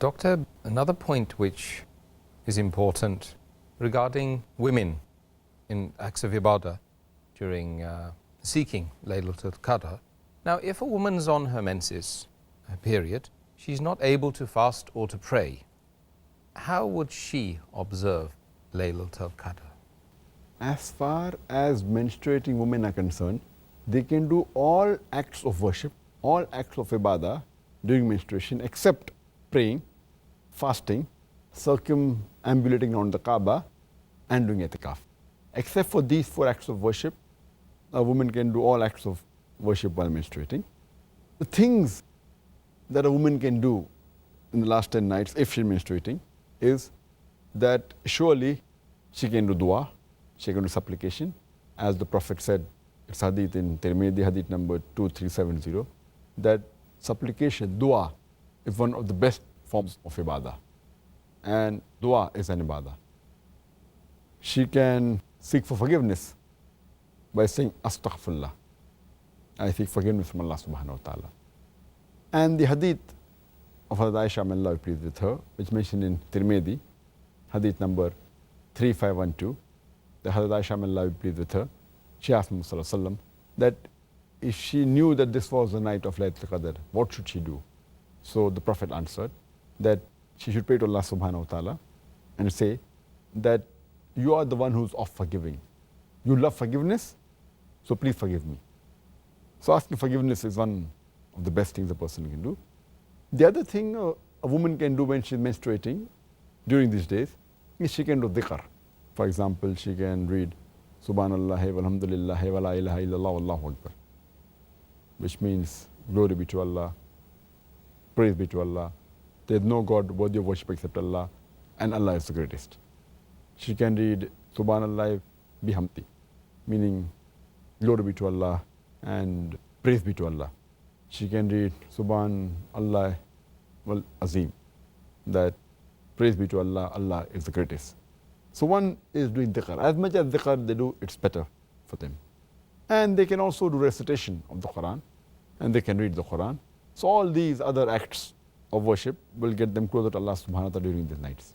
Doctor, another point which is important regarding women in acts of ibadah during seeking Laylatul Qadr. Now, if a woman's on her menses, her period, she's not able to fast or to pray, how would she observe Laylatul Qadr? As far as menstruating women are concerned, they can do all acts of worship, all acts of ibadah during menstruation except praying, fasting, circumambulating around the Kaaba and doing itikaf. Except for these 4 acts of worship, a woman can do all acts of worship while menstruating. The things that a woman can do in the last 10 nights if she's menstruating is that surely she can do dua, she can do supplication. As the Prophet said, it's hadith in Tirmidhi, hadith number 2370, that supplication, dua, is one of the best forms of ibadah. And dua is an ibadah. She can seek for forgiveness by saying astaghfirullah. I seek forgiveness from Allah subhanahu wa ta'ala. And the hadith of Hazrat Aisha, may Allah be pleased with her, which mentioned in Tirmidhi, hadith number 3512, the Hazrat Aisha, may Allah be pleased with her, she asked Muhammad sallallahu alaihi wasallam that if she knew that this was the night of Laylatul Qadr, what should she do? So the Prophet answered that she should pray to Allah subhanahu wa ta'ala and say that you are the one who's of forgiving. You love forgiveness, so please forgive me. So asking forgiveness is one of the best things a person can do. The other thing a woman can do when she's menstruating during these days is she can do dhikr. For example, she can read Subhanallah walhamdulillah wa la ilaha illallah wallahu akbar, which means glory be to Allah, praise be to Allah, there is no God worthy of worship except Allah, and Allah is the greatest. She can read Subhanallah bihamdi, meaning glory be to Allah and praise be to Allah. She can read Subhanallah wal azim, that praise be to Allah, Allah is the greatest. So one is doing dhikr. As much as dhikr they do, it's better for them. And they can also do recitation of the Quran, and they can read the Quran. So all these other acts of worship will get them closer to Allah subhanahu wa ta'ala during these nights.